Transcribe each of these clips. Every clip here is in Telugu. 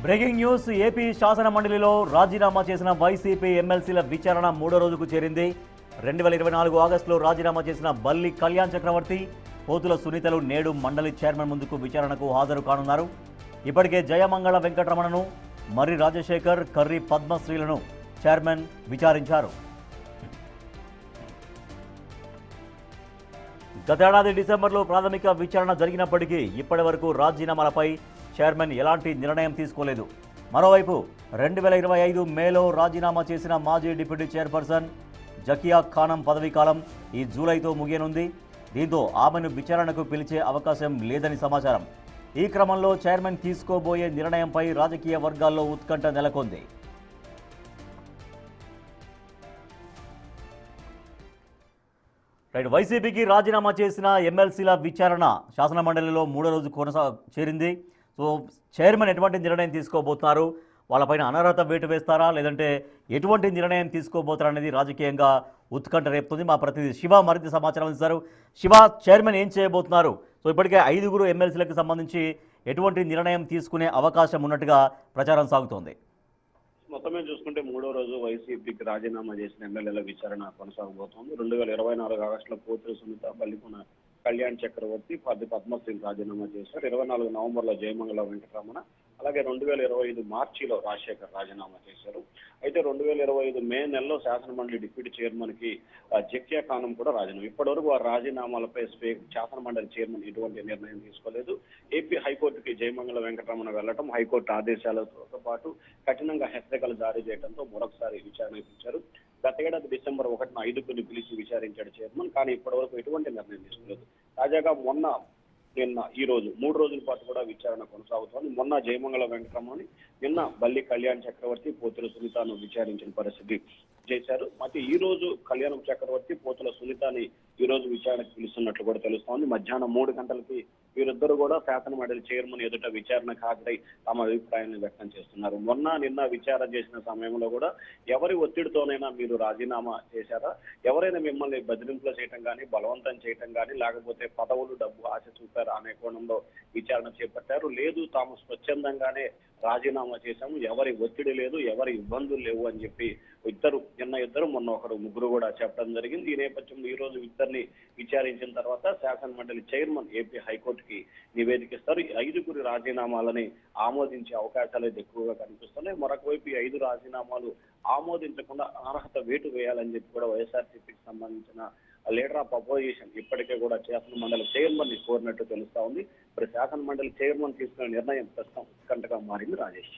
Breaking news. ఏపీ శాసన మండలిలో రాజీనామా చేసిన వైసీపీ ఎమ్మెల్సీల విచారణ మూడో రోజుకు చేరింది. 2024 ఆగస్టులో రాజీనామా చేసిన బల్లి కళ్యాణ్ చక్రవర్తి, పోతుల సునీతలు నేడు మండలి చైర్మన్ ముందుకు విచారణకు హాజరు కానున్నారు. ఇప్పటికే జయమంగళ వెంకటరమణను, మర్రి రాజశేఖర్, కర్రి పద్మశ్రీలను చైర్మన్ విచారించారు. గతేడాది డిసెంబర్లో ప్రాథమిక విచారణ జరిగినప్పటికీ ఇప్పటి వరకు రాజీనామాలపై చైర్మన్ ఎలాంటి నిర్ణయం తీసుకోలేదు. మరోవైపు 2025 మేలో రాజీనామా చేసిన మాజీ డిప్యూటీ చైర్పర్సన్ జకియా ఖానం పదవీకాలం ఈ జూలైతో ముగియనుంది. దీంతో ఆమెను విచారణకు పిలిచే అవకాశం లేదని సమాచారం. ఈ క్రమంలో చైర్మన్ తీసుకోబోయే నిర్ణయంపై రాజకీయ వర్గాల్లో ఉత్కంఠ నెలకొంది. వైసీపీకి రాజీనామా చేసిన ఎమ్మెల్సీల విచారణ శాసనమండలిలో మూడో రోజు చేరింది. సో చైర్మన్ ఎటువంటి నిర్ణయం తీసుకోబోతున్నారు, వాళ్ళపైన అనర్హత వేటు వేస్తారా లేదంటే ఎటువంటి నిర్ణయం తీసుకోబోతారా అనేది రాజకీయంగా ఉత్కంఠ రేపుతుంది. మా ప్రతినిధి శివ మరింత సమాచారం ఇస్తారు. శివ, చైర్మన్ ఏం చేయబోతున్నారు? సో ఇప్పటికే 5 ఎమ్మెల్సీలకు సంబంధించి ఎటువంటి నిర్ణయం తీసుకునే అవకాశం ఉన్నట్టుగా ప్రచారం సాగుతోంది. మొత్తమే చూసుకుంటే మూడో రోజు వైసీపీకి రాజీనామా చేసిన ఎమ్మెల్యేల విచారణ కొనసాగబోతోంది. 2024 ఆగస్టులో పోతుల సునీత, బల్లికొన కళ్యాణ్ చక్రవర్తి, పద్మశ్రీ రాజీనామా చేశారు. 24 నవంబర్లో జయమంగళ వెంకటరమణ, అలాగే 2025 మార్చిలో రాజశేఖర్ రాజీనామా చేశారు. అయితే 2025 మే నెలలో శాసనమండలి డిప్యూటీ చైర్మన్ కి జకియా ఖానం కూడా రాజీనామా. ఇప్పటివరకు వారి రాజీనామాలపై శాసనమండలి చైర్మన్ ఎటువంటి నిర్ణయం తీసుకోలేదు. ఏపీ హైకోర్టుకి జయమంగళ వెంకటరమణ వెళ్లడం, హైకోర్టు ఆదేశాలతో పాటు కఠినంగా హెచ్చరికలు జారీ చేయడంతో మరొకసారి విచారణ ఇచ్చారు. గతేడాది డిసెంబర్ 1న 5 పిలిచి విచారించాడు చైర్మన్, కానీ ఇప్పటివరకు ఎటువంటి నిర్ణయం తీసుకోలేదు. తాజాగా నిన్న ఈ రోజు 3 రోజుల పాటు కూడా విచారణ కొనసాగుతోంది. మొన్న జయమంగళ వెంకటరమణని, నిన్న బల్లి కళ్యాణ్ చక్రవర్తి, పోతుల సునీతను విచారించిన పరిస్థితి చేశారు. అయితే ఈ రోజు కళ్యాణం చక్రవర్తి, పోతుల సునీతని ఈ రోజు విచారణకు పిలుస్తున్నట్లు కూడా తెలుస్తోంది. మధ్యాహ్నం 3 గంటలకి వీరిద్దరు కూడా శాసన మండలి చైర్మన్ ఎదుట విచారణకు హాజరై తమ అభిప్రాయాన్ని వ్యక్తం చేస్తున్నారు. నిన్న విచారణ చేసిన సమయంలో కూడా ఎవరి ఒత్తిడితోనైనా మీరు రాజీనామా చేశారా, ఎవరైనా మిమ్మల్ని బెదిరింపులు చేయటం కానీ, బలవంతం చేయటం కానీ, లేకపోతే పదవులు, డబ్బు ఆశ చూపారా అనే కోణంలో విచారణ చేపట్టారు. లేదు, తాము స్వచ్ఛందంగానే రాజీనామా చేశాము, ఎవరి ఒత్తిడి లేదు, ఎవరి ఇబ్బందులు లేవు అని చెప్పి ఇద్దరు మొన్న ఒకరు, ముగ్గురు కూడా చెప్పడం జరిగింది. ఈ నేపథ్యంలో ఈ రోజు ఇద్దరిని విచారించిన తర్వాత శాసన మండలి చైర్మన్ ఏపీ హైకోర్టుకి నివేదిక ఇస్తారు. 5 రాజీనామాలని ఆమోదించే అవకాశాలు అయితే ఎక్కువగా కనిపిస్తున్నాయి. మరొక వైపు ఈ 5 రాజీనామాలు ఆమోదించకుండా అనర్హత వేటు వేయాలని చెప్పి కూడా వైఎస్ఆర్సీపీకి సంబంధించిన లీడర్ ఆఫ్ అపోజిషన్ ఇప్పటికే కూడా శాసన మండలి చైర్మన్ ని కోరినట్టు తెలుస్తా ఉంది. మరి శాసన మండలి చైర్మన్ తీసుకున్న నిర్ణయం ప్రస్తుతం ఉత్కంఠగా మారింది. Rajesh.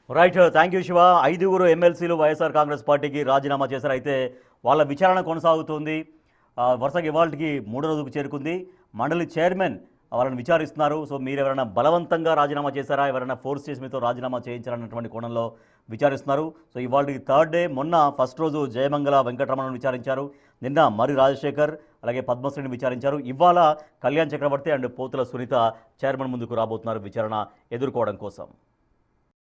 Right, thank you Shiva. 5 ఎమ్మెల్సీలు వైఎస్ఆర్ కాంగ్రెస్ పార్టీకి రాజీనామా చేశారు. అయితే వాళ్ళ విచారణ కొనసాగుతుంది. వరుసగా ఇవాళకి 3వ రోజుకు చేరుకుంది. మండలి చైర్మన్ వాళ్ళని విచారిస్తున్నారు. సో మీరు ఎవరైనా బలవంతంగా రాజీనామా చేశారా, ఎవరైనా ఫోర్స్ చేసి మీతో రాజీనామా చేయించారన్నటువంటి కోణంలో విచారిస్తున్నారు. సో ఇవాళకి 3rd డే. మొన్న ఫస్ట్ రోజు జయమంగళ వెంకటరమణను విచారించారు. నిన్న మర్రి రాజశేఖర్, అలాగే పద్మశ్రీని విచారించారు. ఇవాళ కళ్యాణ్ చక్రవర్తి అండ్ పోతుల సునీత చైర్మన్ ముందుకు రాబోతున్నారు విచారణ ఎదుర్కోవడం కోసం.